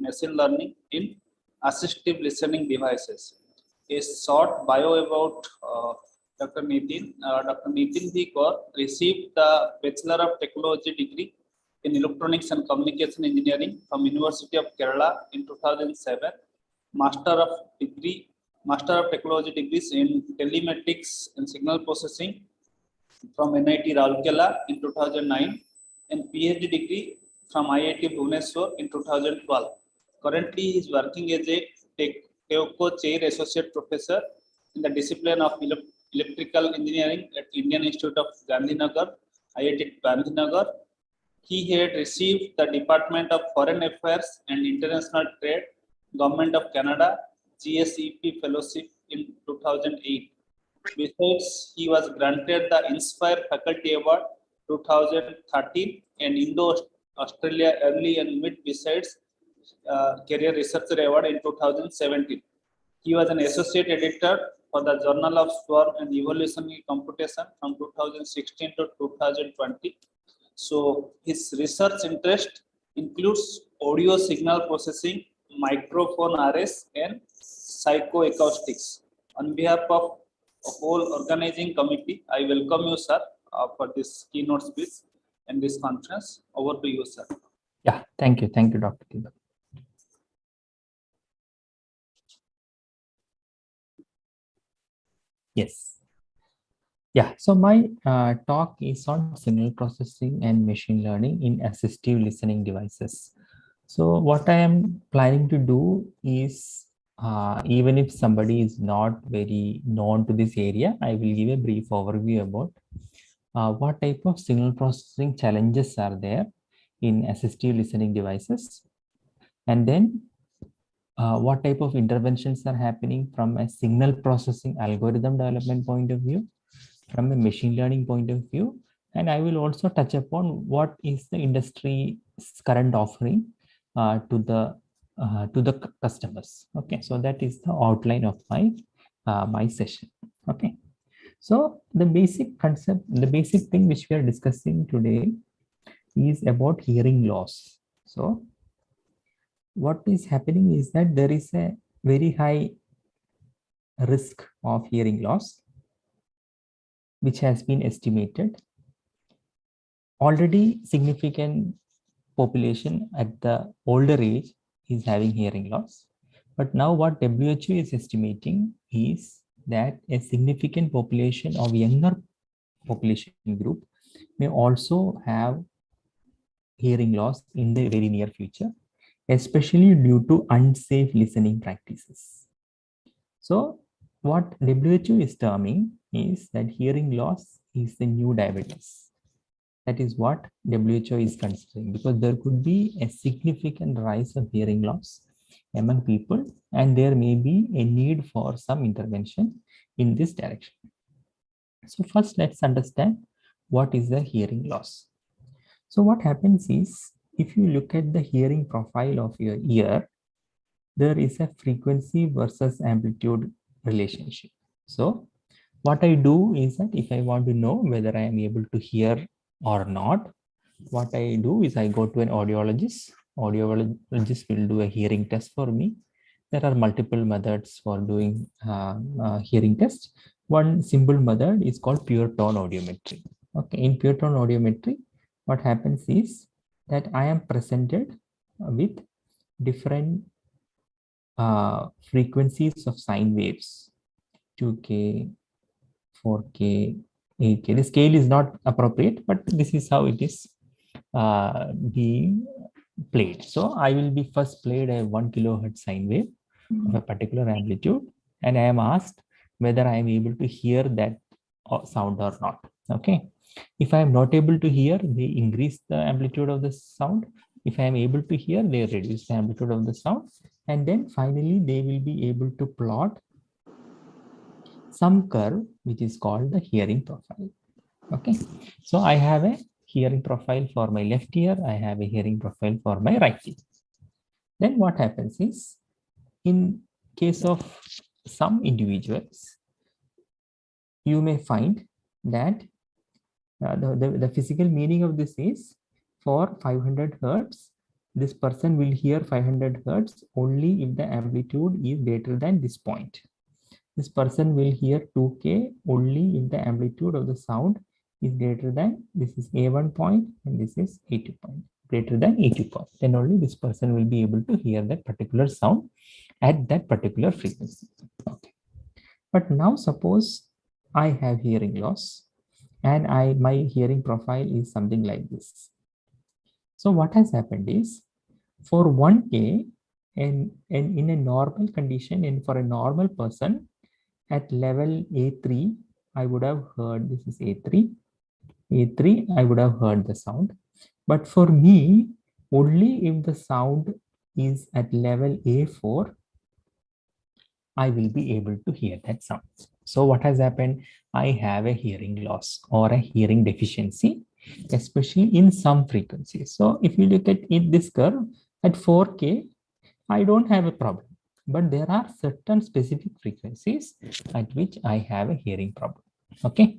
machine learning in assistive listening devices. A short bio about Dr. Nitin. Dr. Nitin Kaur received the Bachelor of Technology degree in Electronics and Communication Engineering from University of Kerala in 2007. Master of Technology degrees in Telematics and Signal Processing from NIT Rourkela in 2009 and PhD degree from IIT Bhubaneswar in 2012. Currently, he is working as a TEOCO Chair Associate Professor in the discipline of Electrical Engineering at Indian Institute of Gandhinagar, IIT Gandhinagar. He had received the Department of Foreign Affairs and International Trade, Government of Canada, GSEP Fellowship in 2008. Besides, he was granted the Inspire Faculty Award 2013 and Indo-Australia Early and Mid Besides Career Researcher Award in 2017. He was an associate editor for the Journal of Swarm and Evolutionary Computation from 2016 to 2020. So his research interest includes audio signal processing, microphone arrays, and psychoacoustics. On behalf of whole organizing committee, I welcome you, sir, for this keynote speech and this conference. Over to you, sir. Yeah, thank you, Dr. Tiba. Yes. Yeah, so my talk is on signal processing and machine learning in assistive listening devices. So what I am planning to do is, even if somebody is not very known to this area, I will give a brief overview about what type of signal processing challenges are there in assistive listening devices, and then what type of interventions are happening from a signal processing algorithm development point of view, from a machine learning point of view, and I will also touch upon what is the industry's current offering to the customers. Okay, so that is the outline of my my session. Okay, so the basic concept, the basic thing which we are discussing today is about hearing loss. So what is happening is that there is a very high risk of hearing loss, which has been estimated. Already significant population at the older age is having hearing loss. But now what WHO is estimating is that a significant population of younger population group may also have hearing loss in the very near future, especially due to unsafe listening practices. So what WHO is terming is that hearing loss is the new diabetes. That is what WHO is considering, because there could be a significant rise of hearing loss among people, and there may be a need for some intervention in this direction. So first, let's understand what is the hearing loss. So what happens is, if you look at the hearing profile of your ear, there is a frequency versus amplitude relationship. So what I do is that if I want to know whether I am able to hear or not, what I do is I go to an audiologist. Audiologist will do a hearing test for me. There are multiple methods for doing hearing tests. One simple method is called pure tone audiometry. Okay, in pure tone audiometry, what happens is that I am presented with different frequencies of sine waves, 2K, 4K, 8K. The scale is not appropriate, but this is how it is being played. So I will be first played a 1 kilohertz sine wave of a particular amplitude, and I am asked whether I am able to hear that sound or not. Okay, if I am not able to hear, they increase the amplitude of the sound. If I am able to hear, they reduce the amplitude of the sound, and then finally they will be able to plot some curve which is called the hearing profile. Okay, so I have a hearing profile for my left ear, I have a hearing profile for my right ear. Then what happens is, in case of some individuals, you may find that the physical meaning of this is, for 500 hertz, this person will hear 500 hertz only if the amplitude is greater than this point. This person will hear 2K only if the amplitude of the sound is greater than, this is A1 point and this is A2 point, greater than A2 point. Then only this person will be able to hear that particular sound at that particular frequency. Okay. But now suppose I have hearing loss and my hearing profile is something like this. So what has happened is, for 1K and in a normal condition and for a normal person at level A3, I would have heard, this is A3, I would have heard the sound. But for me, only if the sound is at level A4, I will be able to hear that sound. So what has happened? I have a hearing loss or a hearing deficiency, especially in some frequencies. So if you look at it, this curve at 4K, I don't have a problem. But there are certain specific frequencies at which I have a hearing problem. Okay.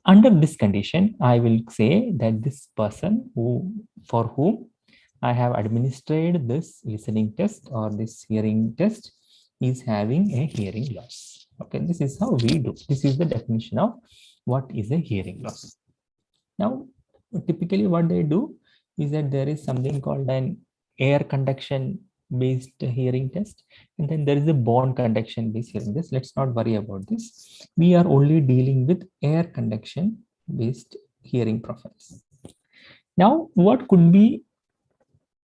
Under this condition, I will say that this person for whom I have administered this listening test or this hearing test is having a hearing loss. Okay, this is how we do. This is the definition of what is a hearing loss. Now, typically what they do is that there is something called an air conduction based hearing test, and then there is a bone conduction based hearing test. Let's not worry about this. We are only dealing with air conduction based hearing profiles. Now, what could be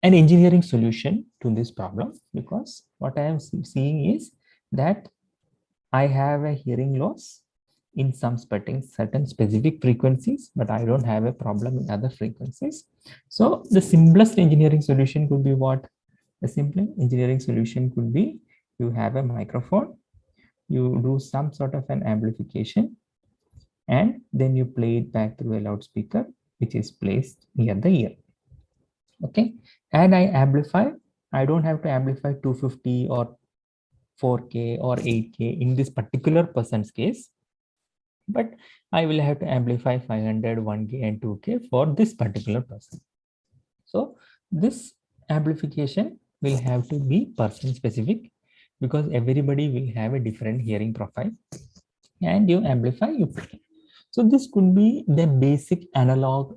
an engineering solution to this problem? Because what I am seeing is that I have a hearing loss in some certain specific frequencies, but I don't have a problem in other frequencies. So the simplest engineering solution could be what? The simple engineering solution could be, you have a microphone, you do some sort of an amplification, and then you play it back through a loudspeaker, which is placed near the ear. Okay, and I amplify. I don't have to amplify 250 or 4K or 8K in this particular person's case, but I will have to amplify 500, 1K and 2K for this particular person. So this amplification will have to be person specific because everybody will have a different hearing profile, and you amplify, you play. So this could be the basic analog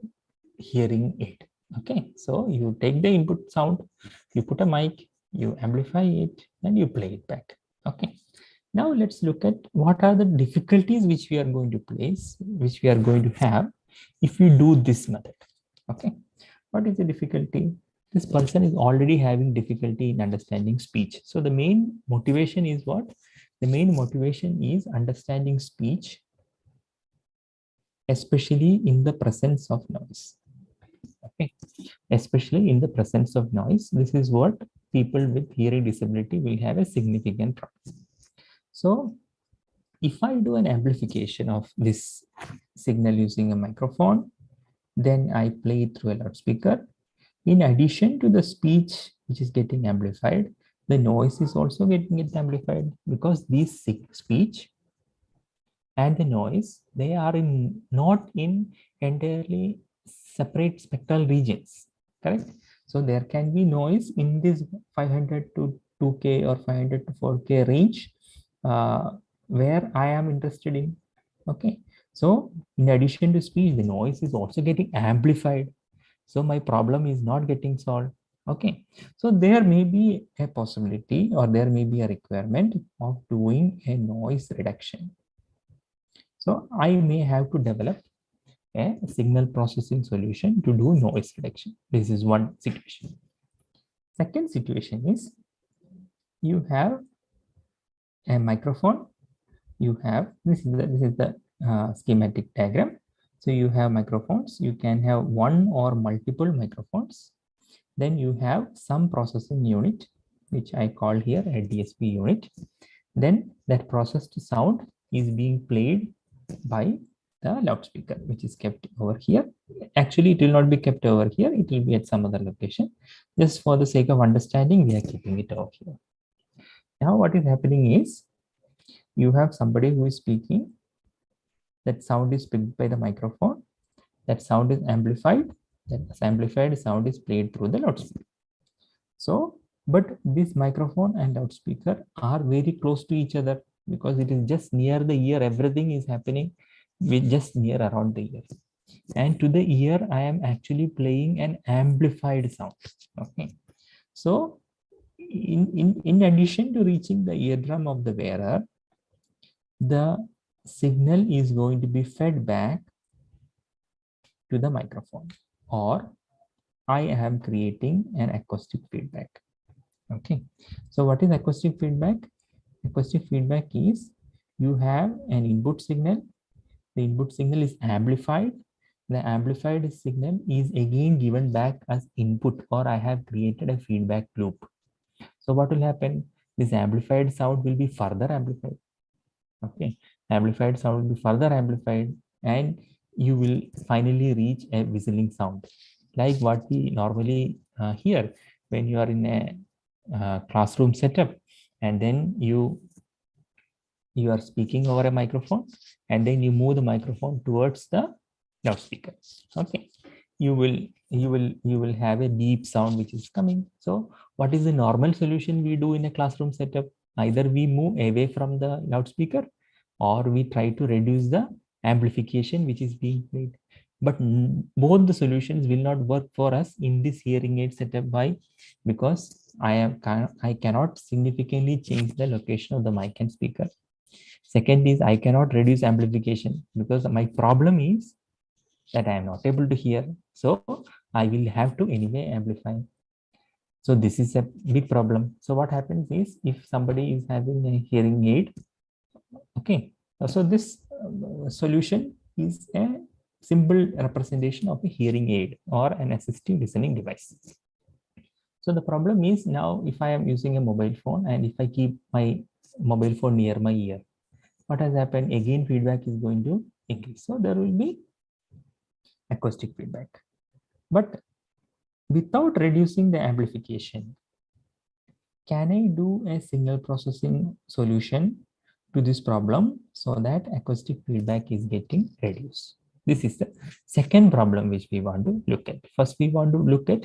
hearing aid. Okay, so you take the input sound, you put a mic, you amplify it, and you play it back. Okay, now let's look at what are the difficulties which we are going to place, which we are going to have if we do this method. Okay, what is the difficulty? This person is already having difficulty in understanding speech. So the main motivation is what? The main motivation is understanding speech, especially in the presence of noise. Okay, especially in the presence of noise. This is what people with hearing disability will have a significant problem. So if I do an amplification of this signal using a microphone, then I play it through a loudspeaker. In addition to the speech which is getting amplified, the noise is also getting it amplified, because this speech and the noise, they are not in entirely separate spectral regions, correct? So there can be noise in this 500 to 2K or 500 to 4K range where I am interested in. Okay, so in addition to speech, the noise is also getting amplified. So my problem is not getting solved. Okay, so there may be a possibility or there may be a requirement of doing a noise reduction. So I may have to develop a signal processing solution to do noise reduction. This is one situation. Second situation is, you have a microphone. You have this is the schematic diagram. So you have microphones. You can have one or multiple microphones. Then you have some processing unit, which I call here a DSP unit. Then that processed sound is being played by the loudspeaker, which is kept over here. Actually, it will not be kept over here. It will be at some other location. Just for the sake of understanding, we are keeping it over here. Now, what is happening is, you have somebody who is speaking. That sound is picked by the microphone. That sound is amplified. That amplified sound is played through the loudspeaker. So, but this microphone and loudspeaker are very close to each other because it is just near the ear. Everything is happening with just near around the ear. And to the ear, I am actually playing an amplified sound. Okay. So in addition to reaching the eardrum of the wearer, the signal is going to be fed back to the microphone, or I am creating an acoustic feedback. Okay. So what is acoustic feedback? Acoustic feedback is you have an input signal. The input signal is amplified. The amplified signal is again given back as input, or I have created a feedback loop. So what will happen? This amplified sound will be further amplified. Okay. Amplified sound will be further amplified, and you will finally reach a whistling sound, like what we normally hear when you are in a classroom setup, and then you are speaking over a microphone, and then you move the microphone towards the loudspeaker. Okay, you will have a deep sound which is coming. So what is the normal solution we do in a classroom setup? Either we move away from the loudspeaker, or we try to reduce the amplification which is being played. But both the solutions will not work for us in this hearing aid setup. Why? Because I cannot significantly change the location of the mic and speaker. Second is I cannot reduce amplification because my problem is that I am not able to hear. So I will have to anyway amplify. So this is a big problem. So what happens is if somebody is having a hearing aid, okay, so this solution is a simple representation of a hearing aid or an assistive listening device. So the problem is now if I am using a mobile phone and if I keep my mobile phone near my ear, what has happened? Again, feedback is going to increase. So there will be acoustic feedback. But without reducing the amplification, can I do a signal processing solution to this problem so that acoustic feedback is getting reduced? This is the second problem which we want to look at. First, we want to look at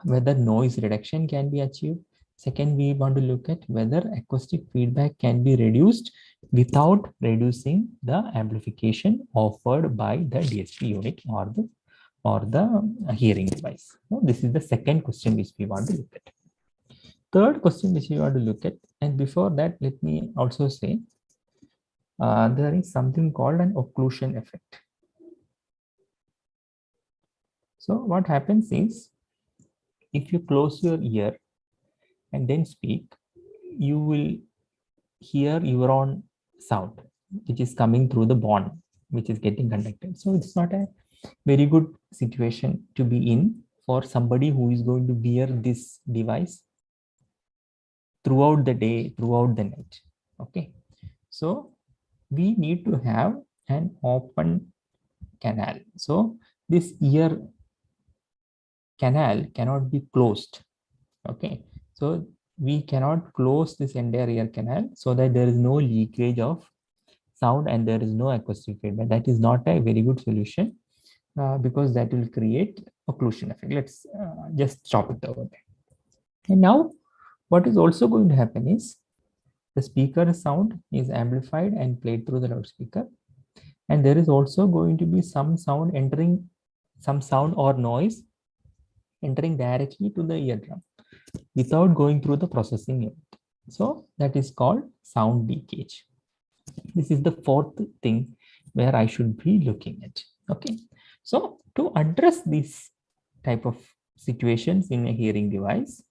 whether noise reduction can be achieved. Second, we want to look at whether acoustic feedback can be reduced without reducing the amplification offered by the DSP unit or the hearing device. So this is the second question which we want to look at. Third question which we want to look at, and before that, let me also say there is something called an occlusion effect. So what happens is if you close your ear and then speak, you will hear your own sound, which is coming through the bone, which is getting conducted. So it's not a very good situation to be in for somebody who is going to wear this device throughout the day, throughout the night. Okay. So we need to have an open canal. So this ear canal cannot be closed. Okay. So we cannot close this entire ear canal so that there is no leakage of sound and there is no acoustic feedback. That is not a very good solution because that will create occlusion effect. Let's just stop it over there. And now what is also going to happen is the speaker sound is amplified and played through the loudspeaker. And there is also going to be some sound entering, some sound or noise entering directly to the eardrum without going through the processing unit. So that is called sound leakage. This is the fourth thing where I should be looking at. Okay. So to address this type of situations in a hearing device,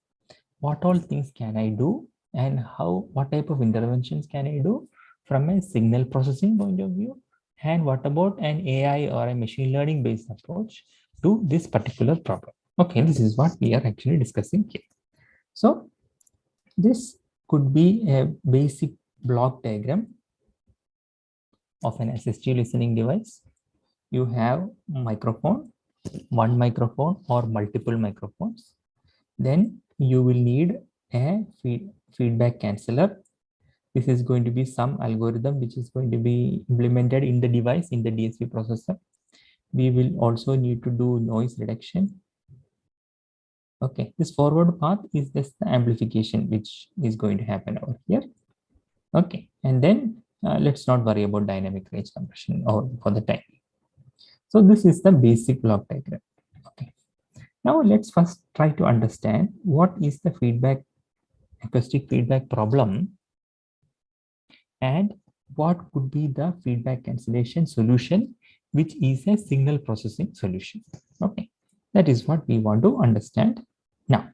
what all things can I do and what type of interventions can I do from a signal processing point of view? And what about an AI or a machine learning based approach to this particular problem? Okay, this is what we are actually discussing here. So this could be a basic block diagram of an assistive listening device. You have microphone, one microphone or multiple microphones. Then you will need a feedback canceller. This is going to be some algorithm which is going to be implemented in the device in the DSP processor. We will also need to do noise reduction. Okay, this forward path is just the amplification which is going to happen over here. Okay, and then let's not worry about dynamic range compression or for the time. So this is the basic block diagram. Okay, now let's first try to understand what is the acoustic feedback problem and what could be the feedback cancellation solution, which is a signal processing solution. Okay, that is what we want to understand now.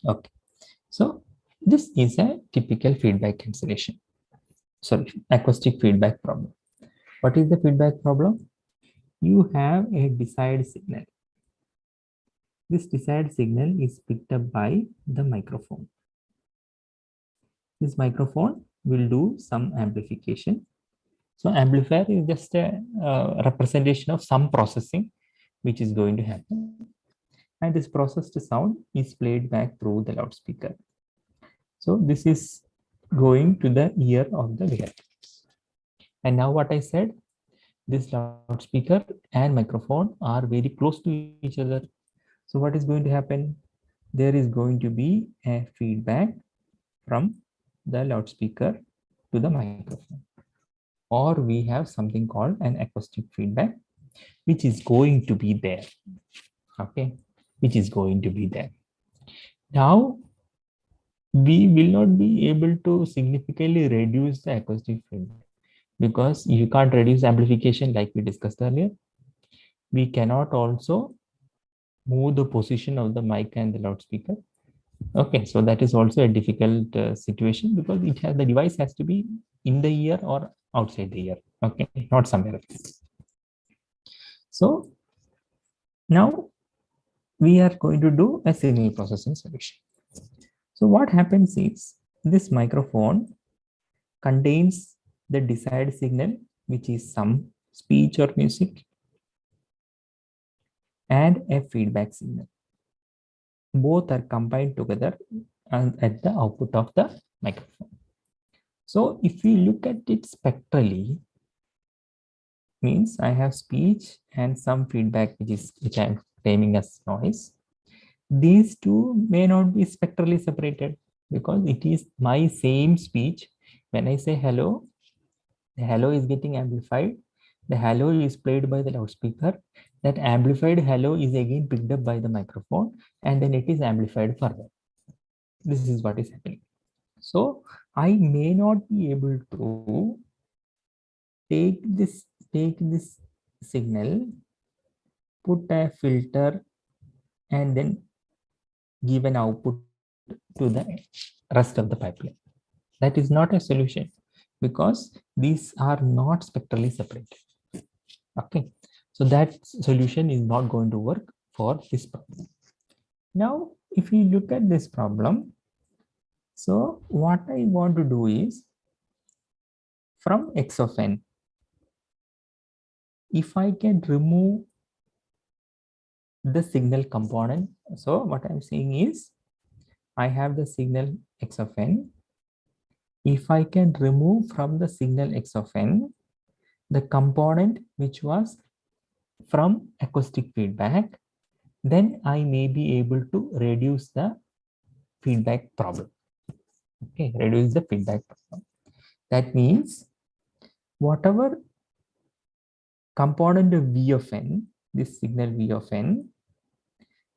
Okay, so this is a typical feedback cancellation solution, acoustic feedback problem. What is the feedback problem? You have a desired signal. This desired signal is picked up by the microphone. This microphone will do some amplification. So amplifier is just a representation of some processing which is going to happen. And this processed sound is played back through the loudspeaker. So this is going to the ear of the VIP. And now what I said, this loudspeaker and microphone are very close to each other. So what is going to happen? There is going to be a feedback from the loudspeaker to the microphone. Or we have something called an acoustic feedback, which is going to be there. Okay, which is going to be there. Now, we will not be able to significantly reduce the acoustic feedback because you can't reduce amplification like we discussed earlier. We cannot also move the position of the mic and the loudspeaker. Okay, so that is also a difficult situation because the device has to be in the ear or outside the ear. Okay, not somewhere else. So now we are going to do a signal processing solution. So what happens is this microphone contains the desired signal, which is some speech or music, and a feedback signal. Both are combined together at the output of the microphone. So if we look at it spectrally, means I have speech and some feedback which I am claiming as noise. These two may not be spectrally separated because it is my same speech. When I say hello, the hello is getting amplified. The hello is played by the loudspeaker. That amplified hello is again picked up by the microphone and then it is amplified further. This is what is happening. So I may not be able to take this signal, put a filter, and then give an output to the rest of the pipeline. That is not a solution because these are not spectrally separated. Okay, so that solution is not going to work for this problem. Now, if we look at this problem, so what I want to do is from X of n, if I can remove the signal component. So what I'm saying is I have the signal X of n. If I can remove from the signal X of n, the component which was from acoustic feedback, then I may be able to reduce the feedback problem. Okay, reduce the feedback problem. That means whatever component of V of n, this signal V of n,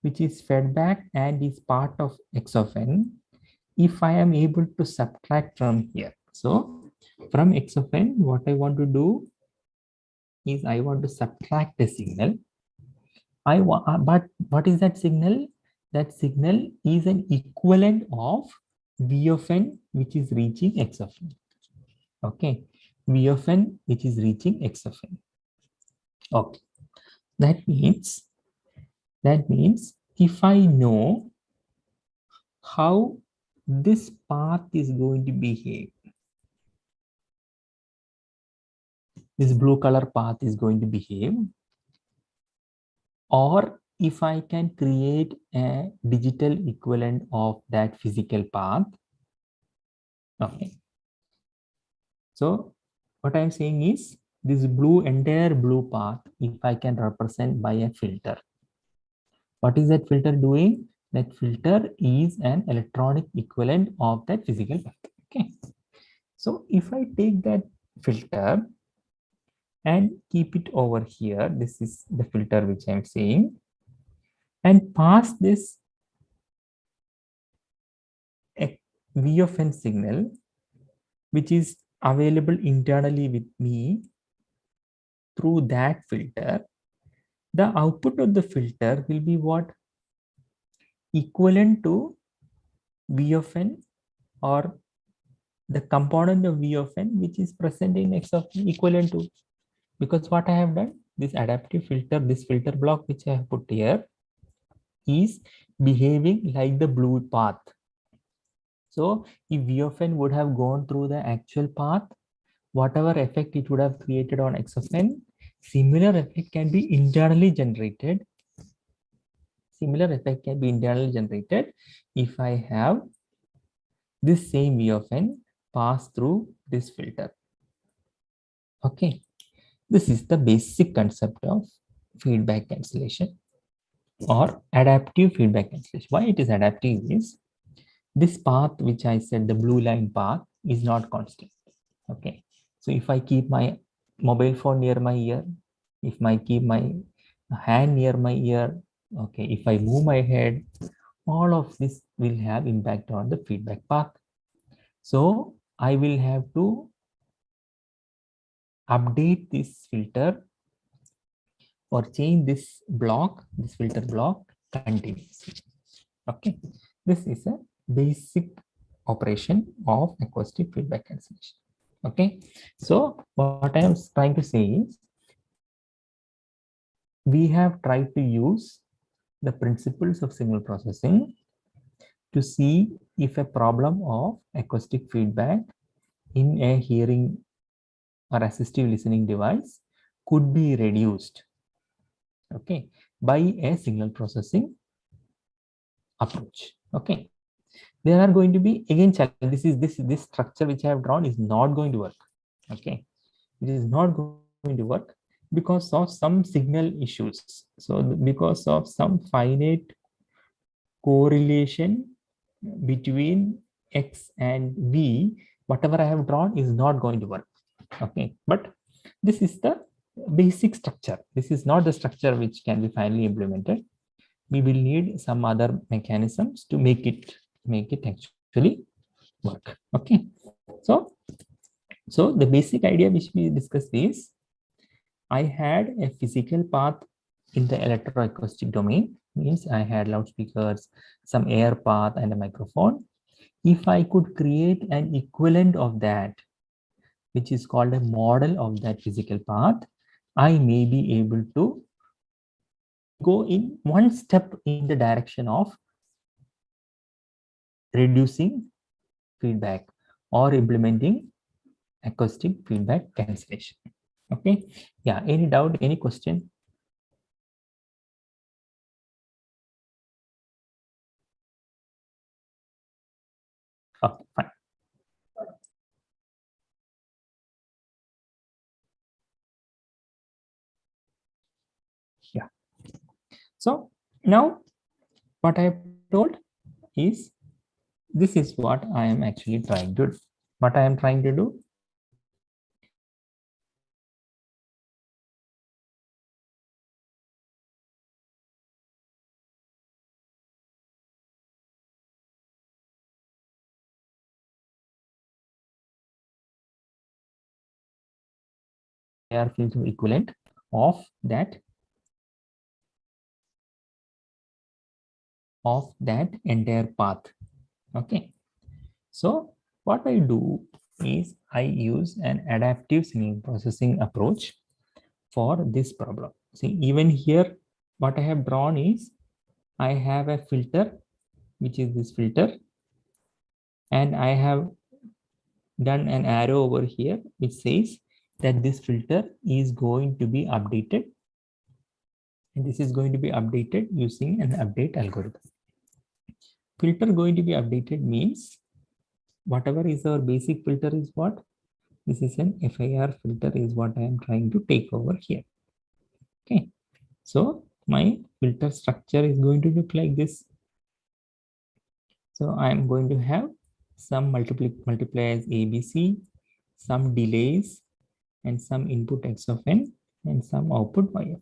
which is fed back and is part of X of n, if I am able to subtract from here. So from X of n, what I want to do is I want to subtract the signal. But what is that signal? That signal is an equivalent of V of n, which is reaching X of n. Okay, V of n, which is reaching X of n. Okay, that means if I know how this path is going to behave, this blue color path is going to behave, or if I can create a digital equivalent of that physical path. Okay, so what I'm saying is this entire blue path, if I can represent by a filter, What is that filter doing? That filter is an electronic equivalent of that physical path. Okay. So if I take that filter and keep it over here, this is the filter which I'm saying, and pass this V of n signal, which is available internally with me through that filter, the output of the filter will be what? Equivalent to V of n, or the component of V of n which is present in X of n, equivalent to, because what I have done, this adaptive filter, this filter block which I have put here is behaving like the blue path. So if V of n would have gone through the actual path, whatever effect it would have created on X of n, similar effect can be internally generated. Similar effect can be internally generated if I have this same V of n pass through this filter. Okay, this is the basic concept of feedback cancellation or adaptive feedback cancellation. Why it is adaptive is this path which I said, the blue line path, is not constant. Okay, so if I keep my mobile phone near my ear, if I keep my hand near my ear, okay, if I move my head, all of this will have impact on the feedback path. So I will have to update this filter or change this block, this filter block continuously. Okay, this is a basic operation of acoustic feedback cancellation. Okay, so what I am trying to say is we have tried to use the principles of signal processing to see if a problem of acoustic feedback in a hearing or assistive listening device could be reduced, okay, by a signal processing approach. Okay, there are going to be again challenges. This structure which I have drawn is not going to work. Okay, it is not going to work because of some signal issues. So because of some finite correlation between X and V, whatever I have drawn is not going to work. Okay, but this is the basic structure. This is not the structure which can be finally implemented. We will need some other mechanisms to make it actually work. Okay, so the basic idea which we discussed is I had a physical path in the electroacoustic domain, means I had loudspeakers, some air path, and a microphone. If I could create an equivalent of that, which is called a model of that physical path, I may be able to go in one step in the direction of reducing feedback or implementing acoustic feedback cancellation. Okay, yeah, any doubt, any question? Okay, fine. Yeah, so now what I have told is this is what I am actually trying to do. What I am trying to do, they are equivalent of that entire path. Okay, so what I do is I use an adaptive signal processing approach for this problem. See, even here what I have drawn is I have a filter, which is this filter, and I have done an arrow over here which says that this filter is going to be updated, and this is going to be updated using an update algorithm. Filter going to be updated means whatever is our basic filter is what? This is an FIR filter is what I am trying to take over here. Okay, so my filter structure is going to look like this. So I'm going to have some multipliers ABC, some delays, and some input X of n, and some output Y of n.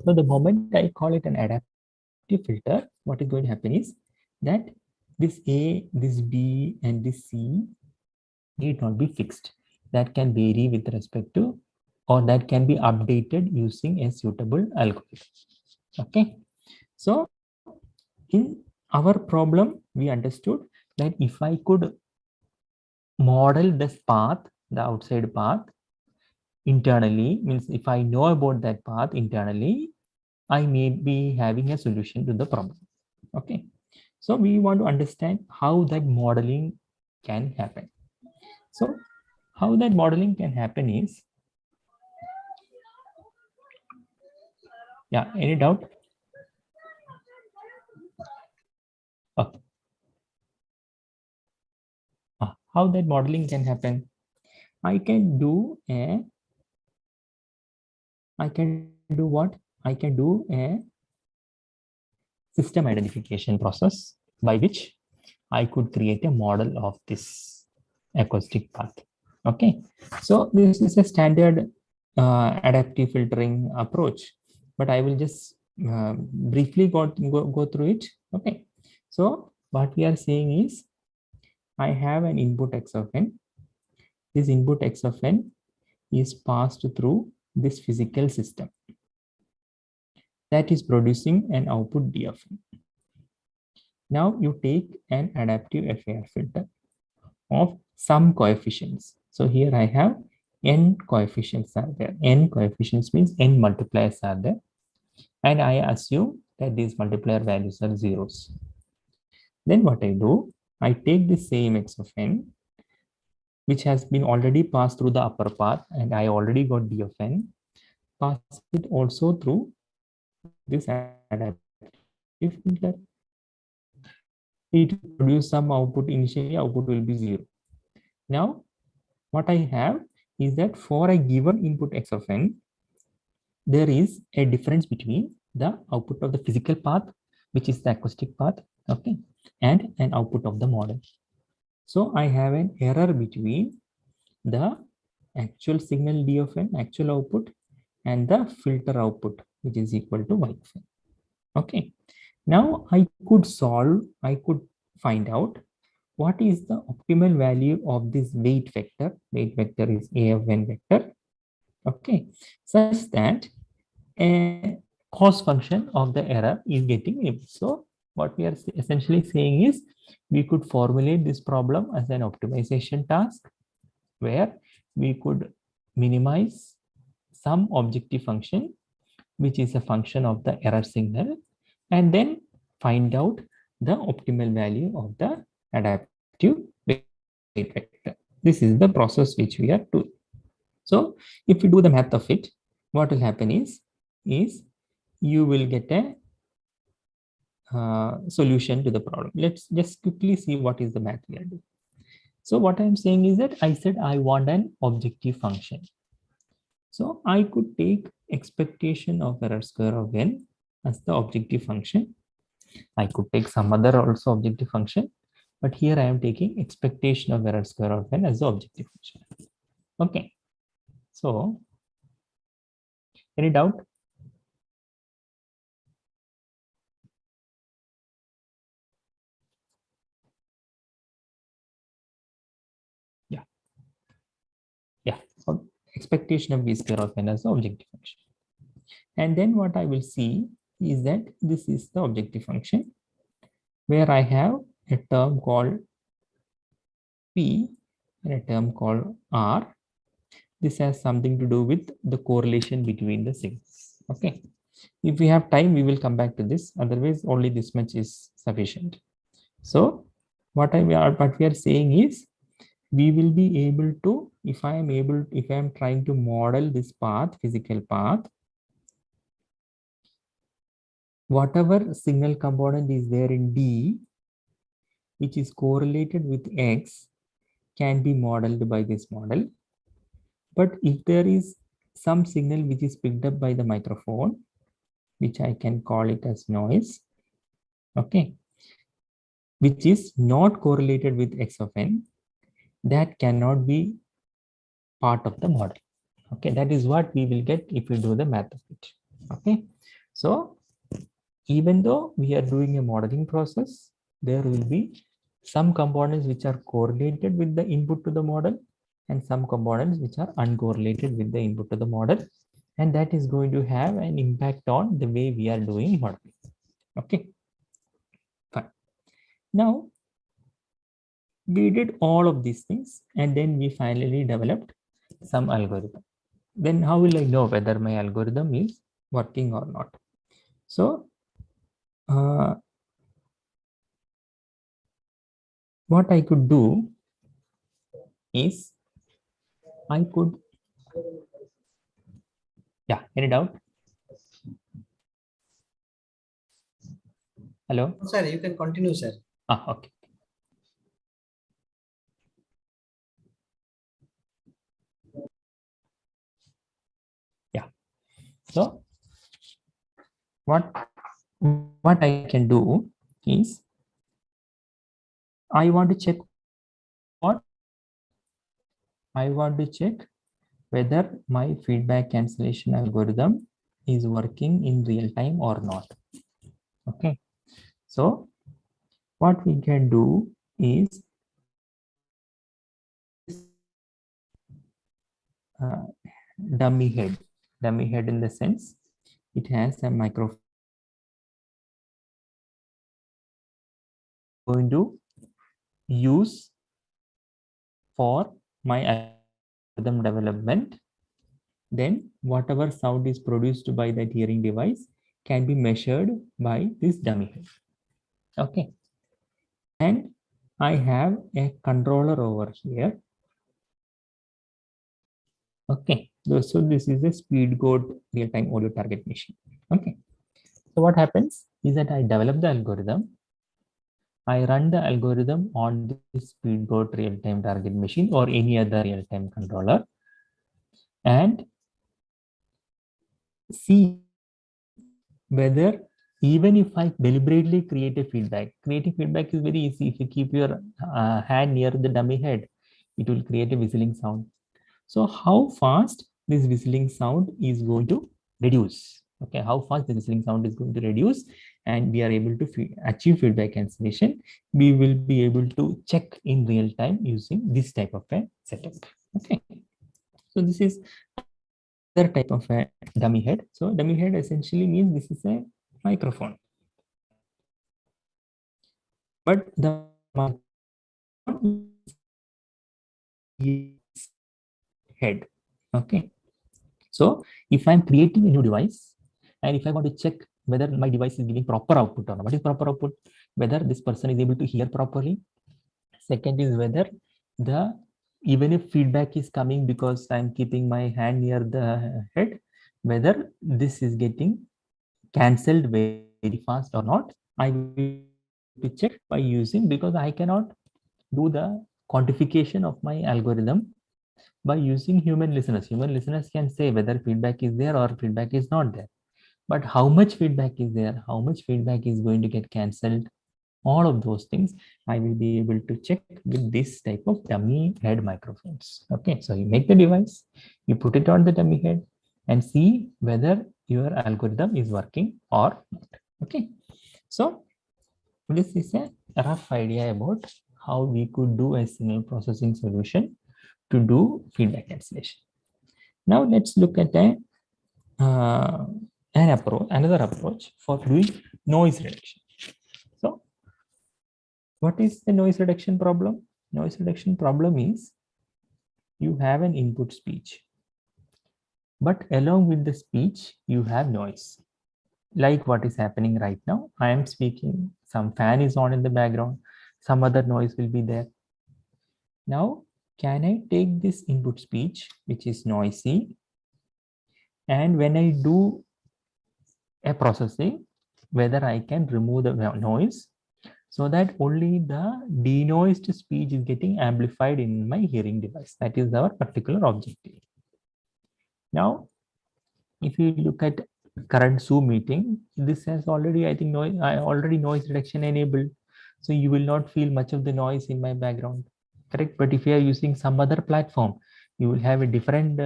So the moment I call it an adaptive filter, what is going to happen is that this A, this B, and this C need not be fixed. That can vary with respect to, or that can be updated using a suitable algorithm. Okay. So in our problem, we understood that if I could model this path, the outside path internally, means if I know about that path internally, I may be having a solution to the problem. Okay. So we want to understand how that modeling can happen. So how that modeling can happen is, yeah, any doubt? Okay. How that modeling can happen? I can do what? I can do a system identification process by which I could create a model of this acoustic path. Okay, so this is a standard adaptive filtering approach, but I will just briefly go through it. Okay, so what we are saying is I have an input X of n. This input X of n is passed through this physical system that is producing an output D of n. Now you take an adaptive FAR filter of some coefficients. So here I have n coefficients are there. N coefficients means n multipliers are there. And I assume that these multiplier values are zeros. Then what I do, I take the same X of n, which has been already passed through the upper path, and I already got D of n, pass it also through this adaptive filter. It will produce some output. Initially, output will be 0. Now, what I have is that for a given input X of n, there is a difference between the output of the physical path, which is the acoustic path, okay, and an output of the model. So I have an error between the actual signal D of n, actual output, and the filter output, which is equal to Y of n. Okay. Now I could find out what is the optimal value of this weight vector. Weight vector is A of n vector. Okay, such that a cost function of the error is getting removed. So what we are essentially saying is we could formulate this problem as an optimization task where we could minimize some objective function, which is a function of the error signal, and then find out the optimal value of the adaptive weight vector. This is the process which we are doing. So if you do the math of it, what will happen is you will get a solution to the problem. Let's just quickly see what is the math we are doing. So what I'm saying is that I said I want an objective function. So I could take expectation of error square of n as the objective function. I could take some other also objective function, but here I am taking expectation of error square of n as the objective function. Okay. So any doubt? Yeah. Yeah. So expectation of b square of n as the objective function. And then what I will see is that this is the objective function where I have a term called P and a term called R. This has something to do with the correlation between the signals. Okay. If we have time, we will come back to this. Otherwise, only this much is sufficient. So what we are saying is we will be able to, if I am trying to model this path, physical path, whatever signal component is there in D, which is correlated with X, can be modeled by this model. But if there is some signal which is picked up by the microphone, which I can call it as noise, okay, which is not correlated with x of n, that cannot be part of the model. Okay, that is what we will get if we do the math of it. Okay, so even though we are doing a modeling process, there will be some components which are correlated with the input to the model and some components which are uncorrelated with the input to the model, and that is going to have an impact on the way we are doing modeling. Okay, fine. Now we did all of these things and then we finally developed some algorithm. Then how will I know whether my algorithm is working or not? So what I could do is I could, yeah, any doubt? Hello? Sir, you can continue, sir. Okay. Yeah. So what I can do is I want to check what I want to check whether my feedback cancellation algorithm is working in real time or not. Okay. So what we can do is dummy head in the sense it has a microphone going to use for my algorithm development. Then whatever sound is produced by that hearing device can be measured by this dummy head. Okay, and I have a controller over here. Okay, so this is a speed code real-time audio target machine. Okay, so what happens is that I develop the algorithm, I run the algorithm on this speed code real-time target machine or any other real-time controller, and see whether even if I deliberately create a feedback, creating feedback is very easy. If you keep your hand near the dummy head, it will create a whistling sound. So how fast this whistling sound is going to reduce? Okay, how fast the whistling sound is going to reduce, and we are able to achieve feedback cancellation. We will be able to check in real time using this type of a setup. Okay, so this is other type of a dummy head. So dummy head essentially means this is a microphone, but the head. Okay, so if I'm creating a new device and if I want to check whether my device is giving proper output or not, what is proper output? Whether this person is able to hear properly. Second is whether the even if feedback is coming because I'm keeping my hand near the head, whether this is getting cancelled very fast or not. I will to check by using, because I cannot do the quantification of my algorithm by using human listeners. Human listeners can say whether feedback is there or feedback is not there. But how much feedback is there, how much feedback is going to get cancelled, all of those things I will be able to check with this type of dummy head microphones. Okay, so you make the device, you put it on the dummy head and see whether your algorithm is working or not. Okay, so this is a rough idea about how we could do a signal processing solution to do feedback cancellation. Now let's look at another approach for doing noise reduction. So what is the noise reduction problem? Noise reduction problem is you have an input speech, but along with the speech, you have noise. Like what is happening right now. I am speaking, some fan is on in the background, some other noise will be there. Now, can I take this input speech, which is noisy, and when I do a processing, whether I can remove the noise so that only the denoised speech is getting amplified in my hearing device. That is our particular objective. Now, if you look at current Zoom meeting, this has already, I think, noise reduction enabled. So you will not feel much of the noise in my background, correct? But if you are using some other platform, you will have a different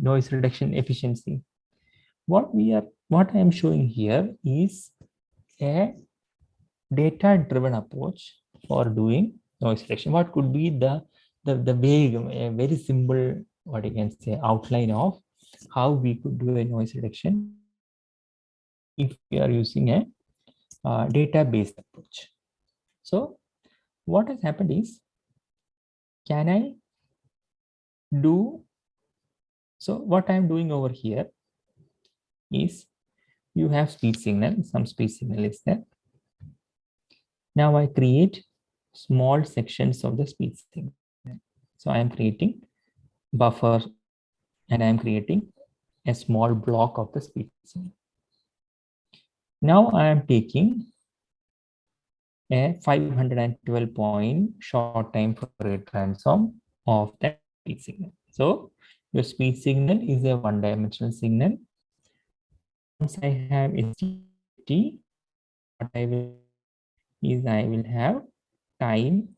noise reduction efficiency. What I am showing here is a data-driven approach for doing noise reduction. What could be the very simple, what you can say, outline of how we could do a noise reduction if we are using a data-based approach. So what has happened is, can I do, so what I'm doing over here is, you have speech signal, some speech signal is there. Now I create small sections of the speech signal. So I am creating buffer and I am creating a small block of the speech signal. Now I am taking a 512 point short time Fourier transform of that speech signal. So your speech signal is a one-dimensional signal. Once I have STT, what I will is I will have time,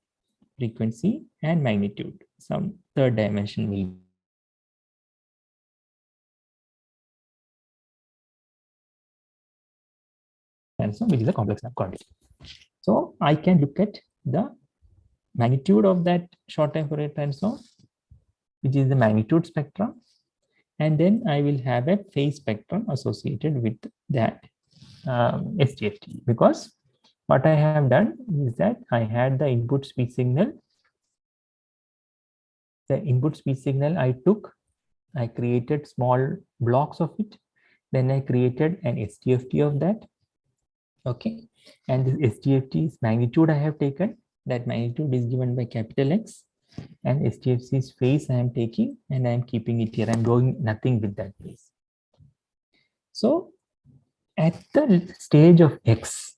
frequency, and magnitude. Some third dimension will be transform, which is a complex quantity. So I can look at the magnitude of that short time Fourier transform, which is the magnitude spectrum, and then I will have a phase spectrum associated with that STFT, because what I have done is that I had the input speech signal. The input speech signal I created small blocks of it. Then I created an STFT of that. Okay. And this STFT's magnitude I have taken. That magnitude is given by capital X. And STFC's phase I am taking and I am keeping it here. I'm doing nothing with that phase. So at the stage of X,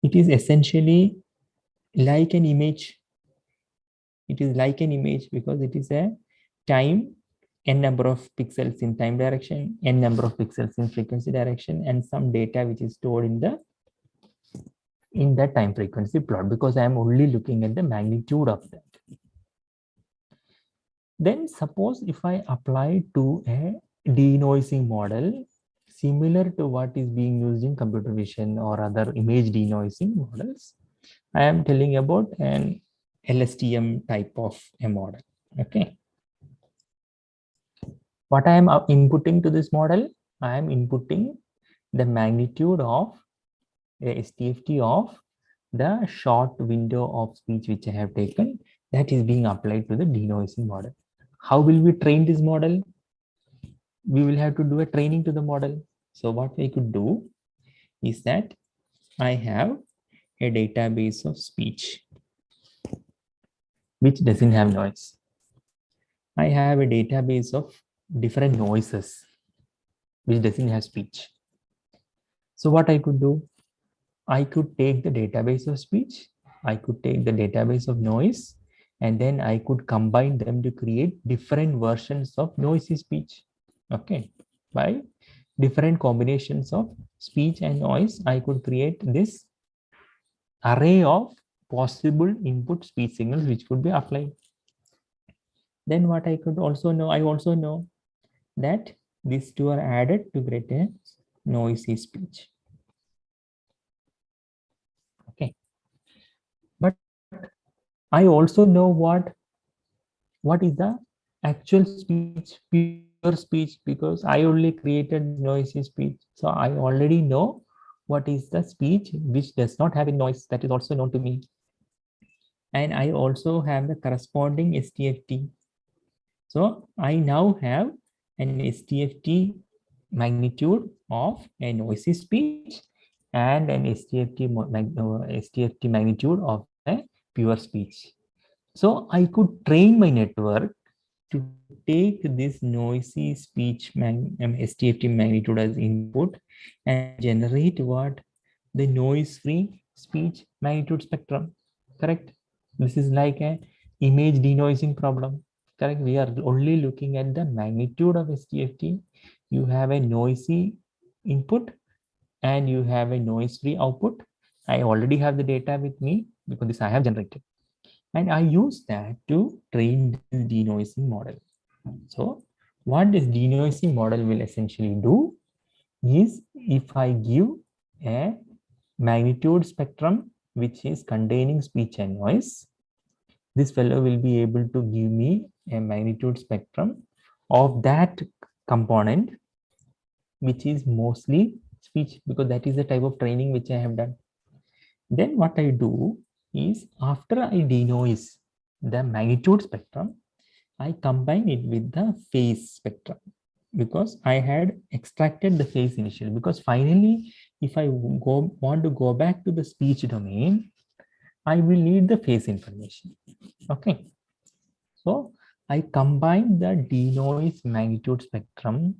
it is essentially like an image. It is like an image because it is a time, n number of pixels in time direction, n number of pixels in frequency direction, and some data which is stored in the time frequency plot, because I am only looking at the magnitude of that. Then suppose if I apply to a denoising model similar to what is being used in computer vision or other image denoising models, I am telling about an LSTM type of a model. Okay. What I am inputting to this model, I am inputting the magnitude of a STFT of the short window of speech which I have taken, that is being applied to the denoising model. How will we train this model? We will have to do a training to the model. So what we could do is that I have a database of speech which doesn't have noise. I have a database of different noises which doesn't have speech. So what I could do, I could take the database of speech, I could take the database of noise, and then I could combine them to create different versions of noisy speech. Okay, by different combinations of speech and noise, I could create this array of possible input speech signals which could be applied. Then what I could also know, I also know that these two are added to create a noisy speech. Okay, but I also know what is the actual speech, pure speech, because I only created noisy speech. So I already know what is the speech which does not have a noise, that is also known to me. And I also have the corresponding STFT. So I now have an STFT magnitude of a noisy speech and an STFT magnitude of a pure speech. So I could train my network to take this noisy speech STFT magnitude as input and generate what? The noise-free speech magnitude spectrum. Correct? This is like an image denoising problem. Correct? We are only looking at the magnitude of STFT. you have a noisy input and you have a noise-free output. I already have the data with me because this I have generated. And I use that to train this denoising model. So what this denoising model will essentially do is, if I give a magnitude spectrum which is containing speech and noise, this fellow will be able to give me a magnitude spectrum of that component which is mostly speech, because that is the type of training which I have done. Then what I do is, after I denoise the magnitude spectrum, I combine it with the phase spectrum, because I had extracted the phase initially. Because finally, if I want to go back to the speech domain, I will need the phase information. Okay. So I combine the denoise magnitude spectrum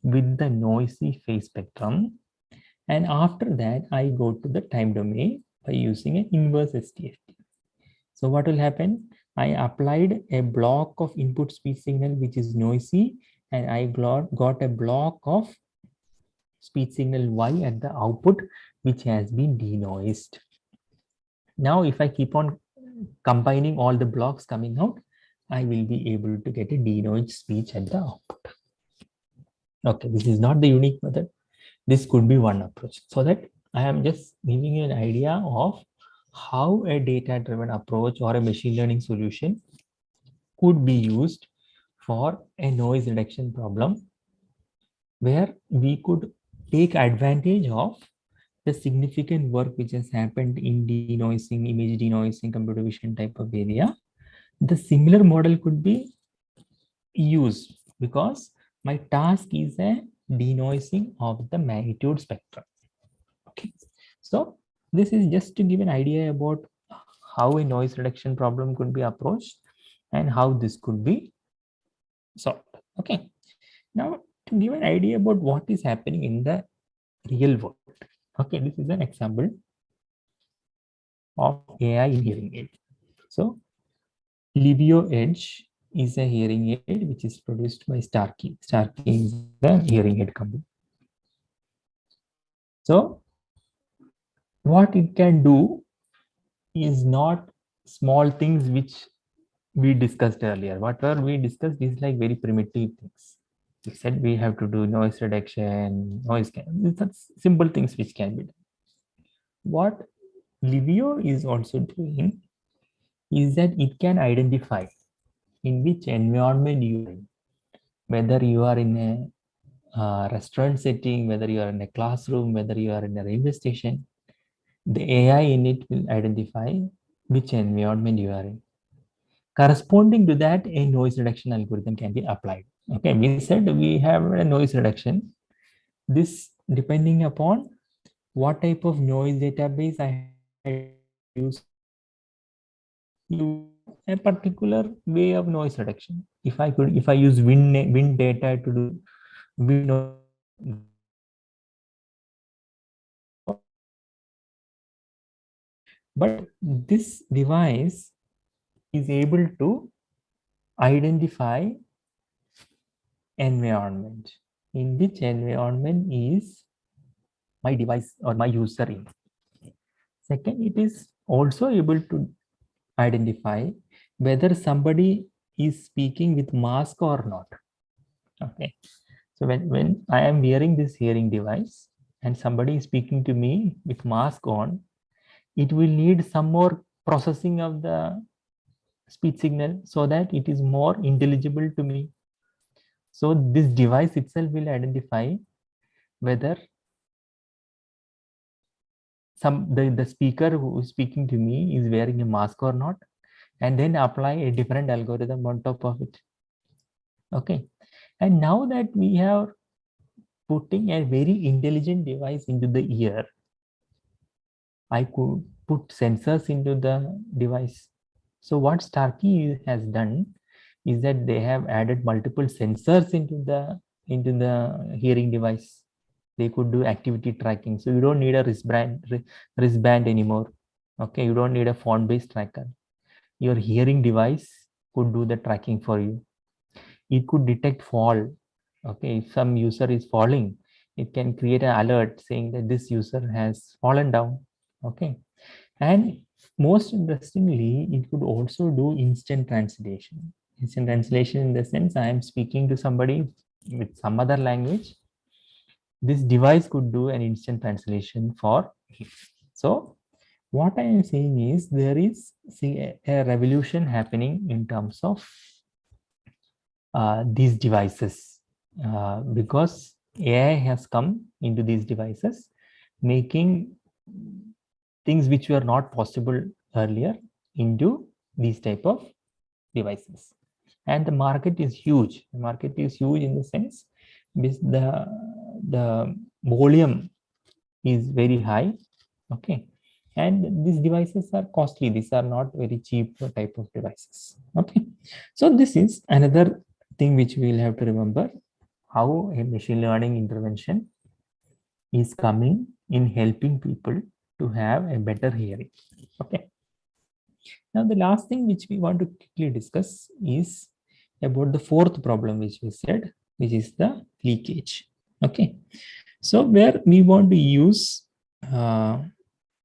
with the noisy phase spectrum. And after that, I go to the time domain by using an inverse STFT. So what will happen? I applied a block of input speech signal which is noisy, and I got a block of speech signal Y at the output which has been denoised. Now, if I keep on combining all the blocks coming out, I will be able to get a denoised speech at the output. Okay, this is not the unique method. This could be one approach. So that I am just giving you an idea of how a data-driven approach or a machine learning solution could be used for a noise reduction problem, where we could take advantage of the significant work which has happened in denoising, image denoising, computer vision type of area. The similar model could be used because my task is a denoising of the magnitude spectrum. Okay, so this is just to give an idea about how a noise reduction problem could be approached and how this could be solved. Okay, now to give an idea about what is happening in the real world. Okay, this is an example of AI in hearing aid. So Livio Edge is a hearing aid which is produced by Starkey. Starkey is the hearing aid company. So what it can do is not small things which we discussed earlier. Whatever we discussed is like very primitive things. We said we have to do noise reduction, that's simple things which can be done. What Livio is also doing is that it can identify in which environment you are in, whether you are in a restaurant setting, whether you are in a classroom, whether you are in a railway station. The AI in it will identify which environment you are in. Corresponding to that, a noise reduction algorithm can be applied. Okay, we said we have a noise reduction. This depending upon what type of noise database I use, a particular way of noise reduction. If I use wind data to do wind noise, but this device is able to identify environment, in which environment is my device or my user in. Second, it is also able to identify whether somebody is speaking with mask or not. Okay, so when I am wearing this hearing device and somebody is speaking to me with mask on, it will need some more processing of the speech signal so that it is more intelligible to me. So this device itself will identify whether the speaker who is speaking to me is wearing a mask or not, and then apply a different algorithm on top of it. Okay, and now that we are putting a very intelligent device into the ear, I could put sensors into the device. So what Starkey has done is that they have added multiple sensors into the hearing device. They could do activity tracking. So you don't need a wristband anymore. Okay, you don't need a phone-based tracker. Your hearing device could do the tracking for you. It could detect fall Okay, if some user is falling, it can create an alert saying that this user has fallen down. Okay, and most interestingly, it could also do instant translation. Instant translation in the sense I am speaking to somebody with some other language. This device could do an instant translation for him. So what I am saying is there is a revolution happening in terms of these devices because AI has come into these devices, making things which were not possible earlier into these type of devices. And the market is huge. The market is huge in the sense the volume is very high. Okay, and these devices are costly. These are not very cheap type of devices. Okay, so this is another thing which we will have to remember, how a machine learning intervention is coming in helping people to have a better hearing. Okay, now the last thing which we want to quickly discuss is about the fourth problem which we said, which is the leakage. Okay, so where we want to use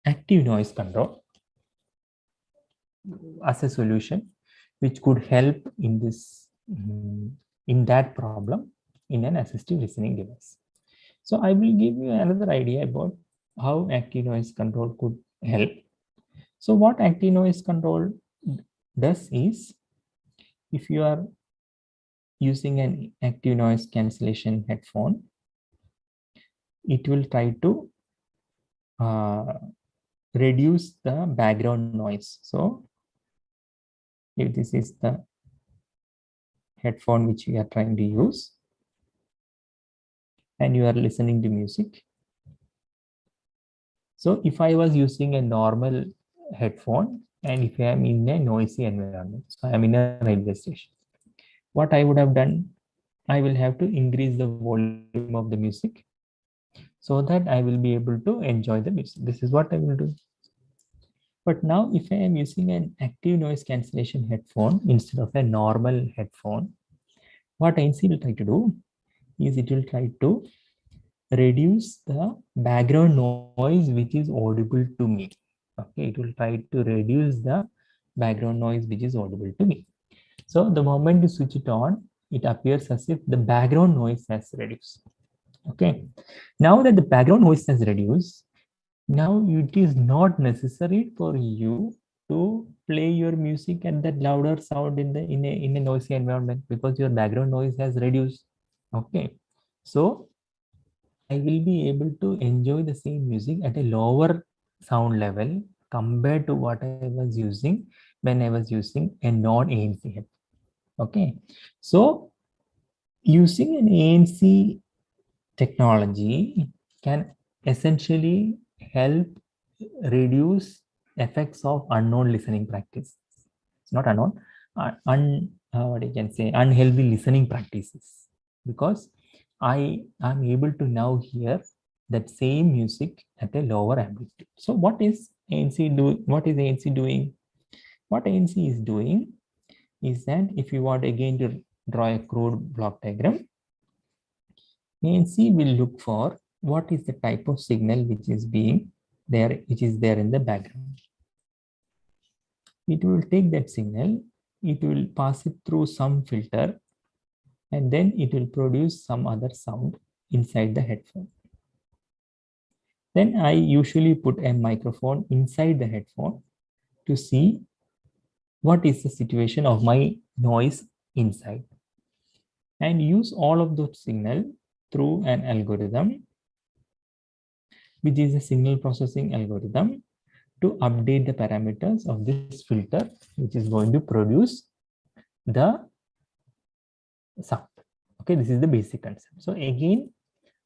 active noise control as a solution which could help in this in that problem in an assistive listening device. So I will give you another idea about how active noise control could help. So what active noise control does is, if you are using an active noise cancellation headphone, it will try to reduce the background noise. So if this is the headphone which we are trying to use and you are listening to music. So if I was using a normal headphone and if I am in a noisy environment, so I am in a railway station, what I would have done, I will have to increase the volume of the music so that I will be able to enjoy the music. This is what I will do. But now if I am using an active noise cancellation headphone instead of a normal headphone, what ANC will try to do is it will try to reduce the background noise which is audible to me. Okay, it will try to reduce the background noise which is audible to me. So the moment you switch it on, it appears as if the background noise has reduced. Okay, now that the background noise has reduced, now it is not necessary for you to play your music at that louder sound in a noisy environment because your background noise has reduced. Okay, so I will be able to enjoy the same music at a lower sound level compared to what I was using when I was using a non-ANC headphone. Okay, so using an ANC technology can essentially help reduce effects of unknown listening practice. It's not unknown, what I can say, unhealthy listening practices, because I am able to now hear that same music at a lower amplitude. So what is ANC doing? What is ANC doing? What ANC is doing is that if you want again to draw a crude block diagram, ANC will look for what is the type of signal which is being there, which is there in the background. It will take that signal, it will pass it through some filter, and then it will produce some other sound inside the headphone. Then I usually put a microphone inside the headphone to see what is the situation of my noise inside, and use all of those signal through an algorithm, which is a signal processing algorithm, to update the parameters of this filter, which is going to produce the sound. Okay, this is the basic concept. So again,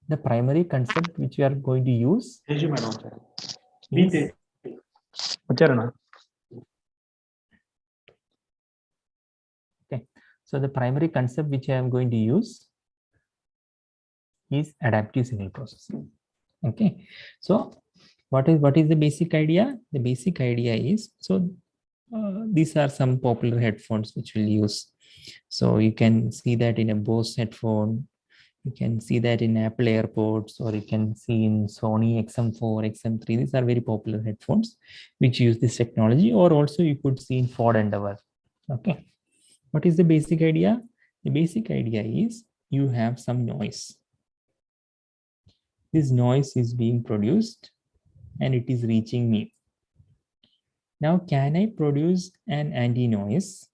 the primary concept which we are going to use is, okay, so the primary concept which I am going to use is adaptive signal processing. Okay, so what is the basic idea? The basic idea is, so these are some popular headphones which we'll use. So you can see that in a Bose headphone, You can see that in Apple AirPods, or you can see in Sony XM4, XM3. These are very popular headphones which use this technology, or also you could see in Ford Endeavor. Okay. What is the basic idea? The basic idea is you have some noise. This noise is being produced and it is reaching me. Now, can I produce an anti-noise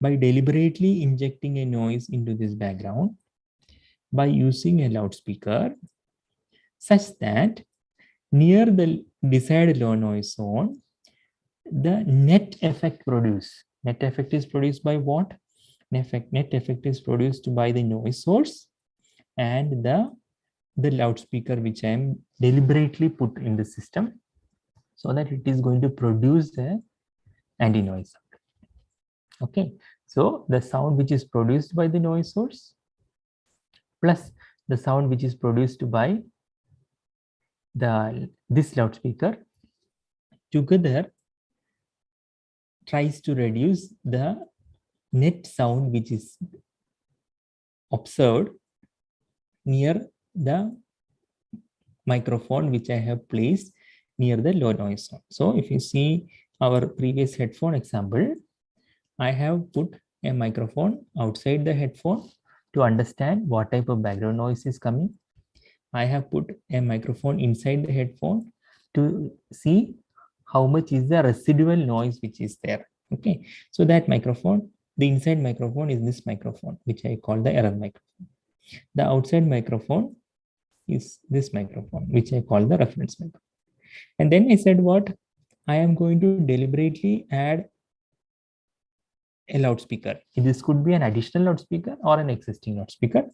by deliberately injecting a noise into this background by using a loudspeaker such that near the desired low noise zone, the net effect produced. Net effect is produced by what? Net effect is produced by the noise source and the loudspeaker which I am deliberately put in the system, so that it is going to produce the anti-noise. Okay, so the sound which is produced by the noise source plus the sound which is produced by this loudspeaker together tries to reduce the net sound which is observed near the microphone which I have placed near the low noise zone. So if you see our previous headphone example, I have put a microphone outside the headphone to understand what type of background noise is coming. I have put a microphone inside the headphone to see how much is the residual noise which is there. Okay, so that microphone, the inside microphone is this microphone, which I call the error microphone. The outside microphone is this microphone, which I call the reference microphone. And then I said what? I am going to deliberately add a loudspeaker. This could be an additional loudspeaker or an existing loudspeaker,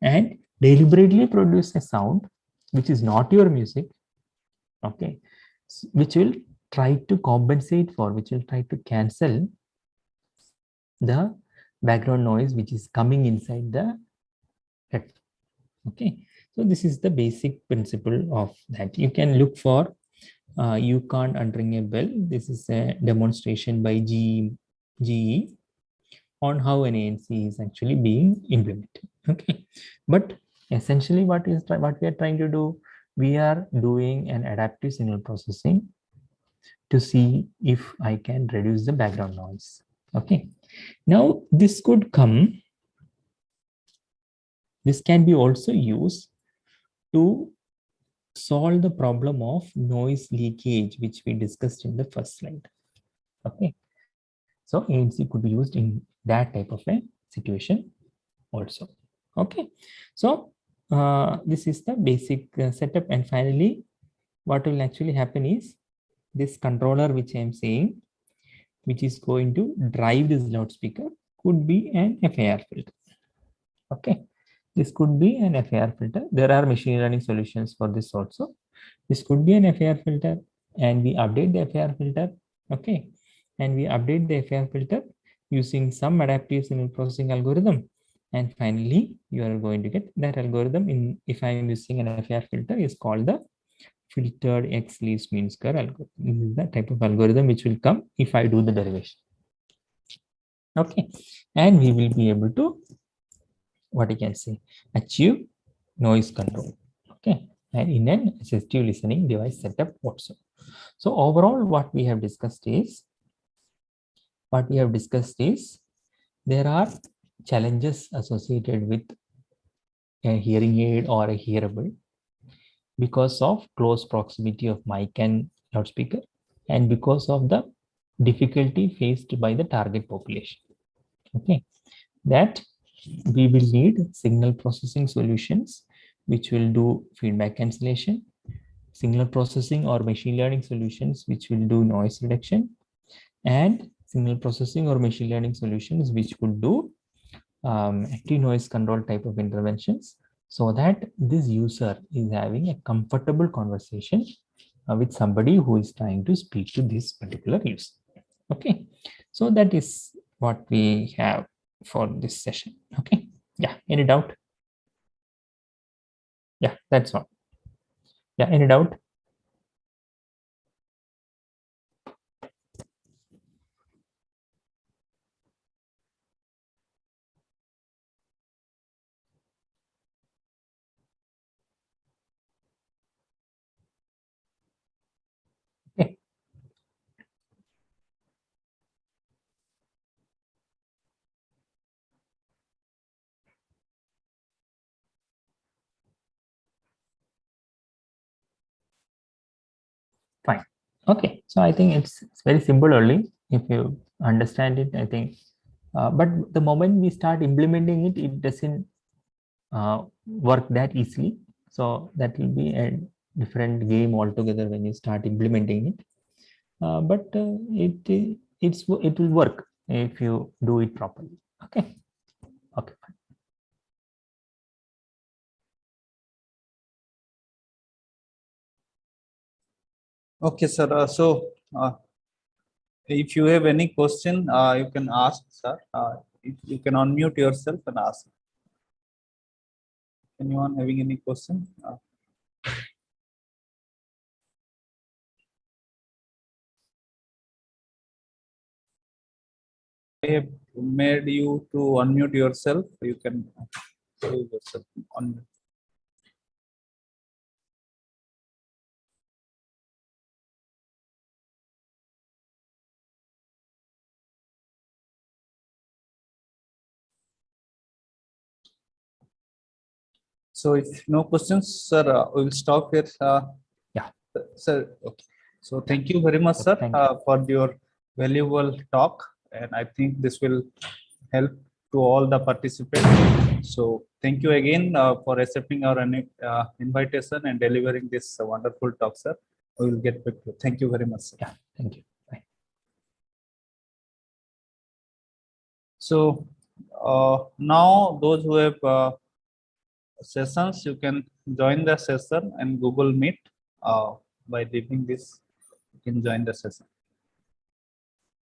and deliberately produce a sound which is not your music, okay, which will try to compensate for, which will try to cancel the background noise which is coming inside the head. Okay, so this is the basic principle of that. You can look for you can't unring a bell. This is a demonstration by GE on how an ANC is actually being implemented. Okay, but essentially what we are trying to do, we are doing an adaptive signal processing to see if I can reduce the background noise. Okay, now this could come, this can be also used to solve the problem of noise leakage, which we discussed in the first slide. Okay, so ANC could be used in that type of a situation also. Okay, so this is the basic setup, and finally what will actually happen is this controller which I am saying, which is going to drive this loudspeaker, could be an FIR filter. Okay, this could be an FIR filter. There are machine learning solutions for this also. This could be an FIR filter, and we update the FIR filter. Okay, and we update the FIR filter using some adaptive signal processing algorithm, and finally you are going to get that algorithm in, if I am using an FIR filter, is called the filtered X least mean square algorithm. This is the type of algorithm which will come if I do the derivation. Okay, and we will be able to, what you can say, achieve noise control. Okay, and in an assistive listening device setup also. So overall what we have discussed is, there are challenges associated with a hearing aid or a hearable because of close proximity of mic and loudspeaker, and because of the difficulty faced by the target population. Okay, that we will need signal processing solutions which will do feedback cancellation, signal processing or machine learning solutions which will do noise reduction, and signal processing or machine learning solutions which would do active noise control type of interventions, so that this user is having a comfortable conversation with somebody who is trying to speak to this particular user. Okay, so that is what we have for this session. Okay, yeah, any doubt? Yeah, that's all. Yeah, any doubt? Okay, so I think it's very simple only if you understand it. I think, but the moment we start implementing it, it doesn't work that easily. So that will be a different game altogether when you start implementing it. But it will work if you do it properly. Okay. Okay. Okay, sir. If you have any question, you can ask, sir. If you can unmute yourself and ask. Anyone having any question? I have made you to unmute yourself. You can do yourself unmute. So if no questions, sir, we will stop here. Yeah. Sir, okay. So thank you very much, sir, Thank you. for your valuable talk. And I think this will help to all the participants. So thank you again for accepting our invitation and delivering this wonderful talk, sir. We will get back to you. Thank you very much, sir. Yeah. Thank you. Bye. So now those who have sessions, you can join the session and Google Meet by leaving this. You can join the session.